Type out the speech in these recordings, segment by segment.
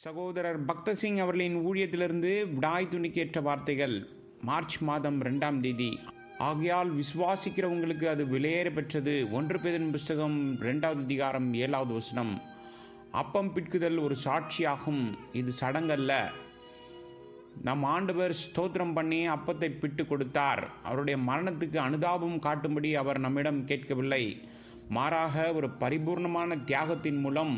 சகோதரர் பக்தர் சிங் அவர்களின் ஊழியத்திலிருந்து விடாய் துணிக்கேற்ற வார்த்தைகள். மார்ச் மாதம் 2ஆம் தேதி. ஆகையால் விசுவாசிக்கிறவங்களுக்கு அது விலையேற பெற்றது. 1 பேதுரு புஸ்தகம் 2வது அதிகாரம் 7வது வசனம். அப்பம் பிட்குதல் ஒரு சாட்சியாகும், இது சடங்கல்ல. நம் ஆண்டவர் ஸ்தோத்திரம் பண்ணி அப்பத்தை பிட்டு கொடுத்தார். அவருடைய மரணத்துக்கு அனுதாபம் காட்டும்படி அவர் நம்மிடம் கேட்கவில்லை. மாறாக ஒரு பரிபூர்ணமான தியாகத்தின் மூலம்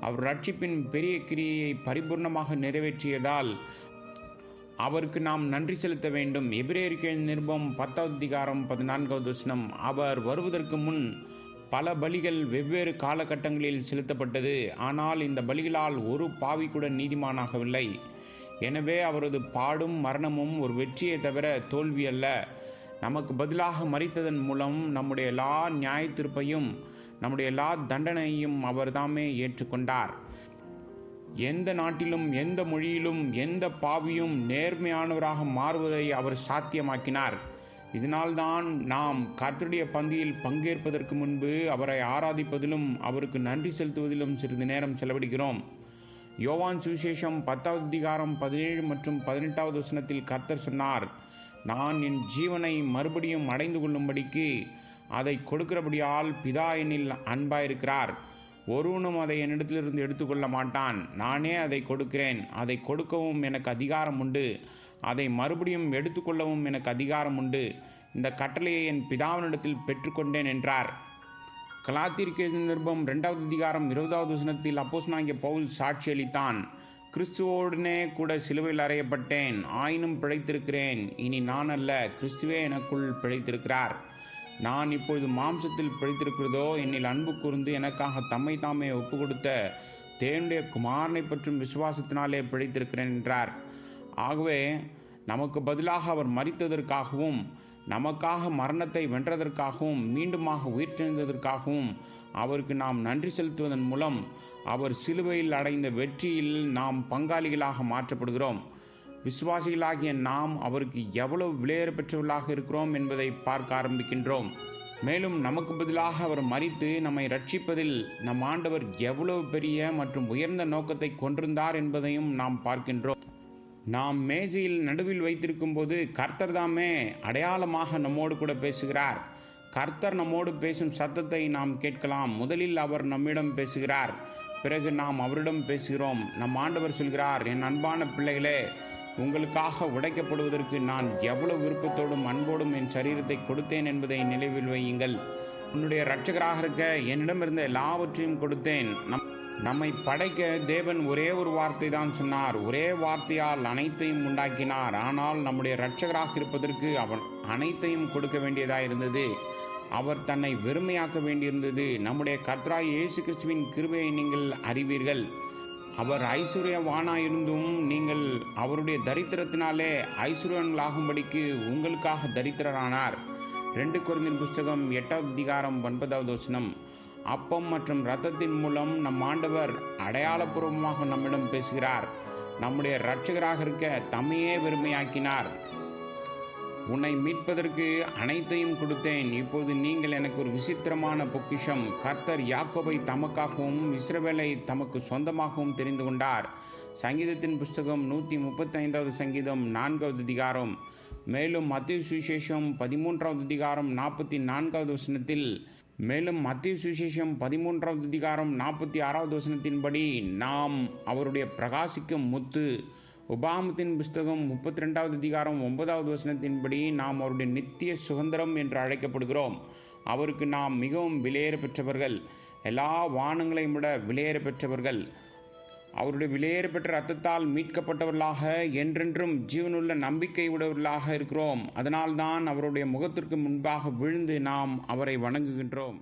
அவர் ரட்சிப்பின் பெரிய கிரியையை பரிபூர்ணமாக நிறைவேற்றியதால் அவருக்கு நாம் நன்றி செலுத்த வேண்டும். எபிரேயருக்கு நிருபம் 10வது அதிகாரம் 14வது வசனம். அவர் வருவதற்கு முன் பல பலிகள் வெவ்வேறு காலகட்டங்களில் செலுத்தப்பட்டது. ஆனால் இந்த பலிகளால் ஒரு பாவி கூட நீதிமானாகவில்லை. எனவே அவரது பாடும் மரணமும் ஒரு வெற்றியை தவிர தோல்வி அல்ல. நமக்கு பதிலாக மரித்ததன் மூலம் நம்முடைய எல்லா நியாய தீர்ப்பையும் நம்முடைய எல்லா தண்டனையும் அவர் தாமே ஏற்றுக்கொண்டார். எந்த நாட்டிலும் எந்த மொழியிலும் எந்த பாவியும் நேர்மையானவராக மாறுவதை அவர் சாத்தியமாக்கினார். இதனால்தான் நாம் கர்த்தருடைய பந்தியில் பங்கேற்பதற்கு முன்பு அவரை ஆராதிப்பதிலும் அவருக்கு நன்றி செலுத்துவதிலும் சிறிது நேரம் செலவிடுகிறோம். யோவான் சுவிசேஷம் 10வது அதிகாரம் 17 மற்றும் 18வது வசனத்தில் கர்த்தர் சொன்னார், நான் என் ஜீவனை மறுபடியும் அடைந்து கொள்ளும்படிக்கு அதை கொடுக்கிறபடியால் பிதா என்னில் அன்பாயிருக்கிறார். ஒருவனும் அதை என்னிடத்திலிருந்து எடுத்துக்கொள்ள மாட்டான். நானே அதை கொடுக்கிறேன். அதை கொடுக்கவும் எனக்கு அதிகாரம் உண்டு. அதை மறுபடியும் எடுத்துக்கொள்ளவும் எனக்கு அதிகாரம் உண்டு. இந்த கட்டளையை என் பிதாவினிடத்தில் பெற்றுக்கொண்டேன் என்றார். கலாத்தியருக்கு நிருபம் 2வது அதிகாரம் 20வது வசனத்தில் அப்போஸ்தலனாகிய பவுல் சாட்சி அளித்தான். கிறிஸ்துவோடனே கூட சிலுவையில் அறையப்பட்டேன், ஆயினும் பிழைத்திருக்கிறேன். இனி நான் அல்ல, கிறிஸ்துவே எனக்குள் பிழைத்திருக்கிறார். நான் இப்பொழுது மாம்சத்தில் பிழைத்திருக்கிறதோ என்னில் அன்பு கூர்ந்து எனக்காக தம்மை தாமே ஒப்பு கொடுத்த தேவனுடைய குமாரனை பற்றும் விசுவாசத்தினாலே பிழைத்திருக்கிறேன் என்றார். ஆகவே நமக்கு பதிலாக அவர் மரித்ததற்காகவும் நமக்காக மரணத்தை வென்றதற்காகவும் மீண்டுமாக உயிர்த்தெழுந்ததற்காகவும் அவருக்கு நாம் நன்றி செலுத்துவதன் மூலம் அவர் சிலுவையில் அடைந்த வெற்றியில் நாம் பங்காளிகளாக மாற்றப்படுகிறோம். விசுவாசிகளாகிய நாம் அவருக்கு எவ்வளவு விலையேற பெற்றவர்களாக இருக்கிறோம் என்பதை பார்க்க ஆரம்பிக்கின்றோம். மேலும் நமக்கு பதிலாக அவர் மரித்து நம்மை ரட்சிப்பதில் நம் ஆண்டவர் எவ்வளவு பெரிய மற்றும் உயர்ந்த நோக்கத்தை கொண்டிருந்தார் என்பதையும் நாம் பார்க்கின்றோம். நாம் மேஜையில் நடுவில் வைத்திருக்கும் போது கர்த்தர் தாமே அடையாளமாக நம்மோடு கூட பேசுகிறார். கர்த்தர் நம்மோடு பேசும் சத்தத்தை நாம் கேட்கலாம். முதலில் அவர் நம்மிடம் பேசுகிறார், பிறகு நாம் அவரிடம் பேசுகிறோம். நம் ஆண்டவர் சொல்கிறார், என் அன்பான பிள்ளைகளே, உங்களுக்காக உடைக்கப்படுவதற்கு நான் எவ்வளவு விருப்பத்தோடும் அன்போடும் என் சரீரத்தை கொடுத்தேன் என்பதை நினைவில் வையுங்கள். உன்னுடைய இரட்சகராக இருக்க என்னிடமிருந்த எல்லாவற்றையும் கொடுத்தேன். நம்மை படைக்க தேவன் ஒரே ஒரு வார்த்தை தான் சொன்னார். ஒரே வார்த்தையால் அனைத்தையும் உண்டாக்கினார். ஆனால் நம்முடைய இரட்சகராக இருப்பதற்கு அவர் அனைத்தையும் கொடுக்க வேண்டியதாக இருந்தது. அவர் தன்னை வெறுமையாக்க வேண்டியிருந்தது. நம்முடைய கர்த்தராகிய இயேசு கிறிஸ்துவின் கிருபையை நீங்கள் அறிவீர்கள். அவர் ஐஸ்வர்யவானாயிருந்தும் நீங்கள் அவருடைய தரித்திரத்தினாலே ஐஸ்வர்யங்களாகும்படிக்கு உங்களுக்காக தரித்திரரானார். 2 கொரிந்தியர் புஸ்தகம் 8வது அதிகாரம் 9வது வசனம். அப்பம் மற்றும் இரத்தத்தின் மூலம் நம் ஆண்டவர் அடையாளபூர்வமாக நம்மிடம் பேசுகிறார். நம்முடைய இரட்சகராக இருக்க தம்மையே வெறுமையாக்கினார். உன்னை மீட்பதற்கு அனைத்தையும் கொடுத்தேன். இப்போது நீங்கள் எனக்கு ஒரு விசித்திரமான பொக்கிஷம். கர்த்தர் யாக்கோபை தமக்காகவும் இஸ்ரவேலை தமக்கு சொந்தமாகவும் தெரிந்து கொண்டார். சங்கீதத்தின் புஸ்தகம் 135வது சங்கீதம் 4வது அதிகாரம். மேலும் மத்தேயு சுவிசேஷம் 13வது அதிகாரம் 44வது வசனத்தில் மேலும் மத்தேயு சுவிசேஷம் 13வது அதிகாரம் 46வது வசனத்தின்படி நாம் அவருடைய பிரகாசிக்கும் முத்து. உபாகமத்தின் புஸ்தகம் 32வது அதிகாரம் 9வது வசனத்தின்படி நாம் அவருடைய நித்திய சுதந்திரம் என்று அழைக்கப்படுகிறோம். அவருக்கு நாம் மிகவும் விலையேற பெற்றவர்கள், எல்லா வானங்களையும் விட விலையேற பெற்றவர்கள். அவருடைய விலையேற பெற்ற இரத்தத்தால் மீட்கப்பட்டவர்களாக என்றென்றும் ஜீவனுள்ள நம்பிக்கை உடையவர்களாக இருக்கிறோம். அதனால்தான் அவருடைய முகத்திற்கு முன்பாக விழுந்து நாம் அவரை வணங்குகின்றோம்.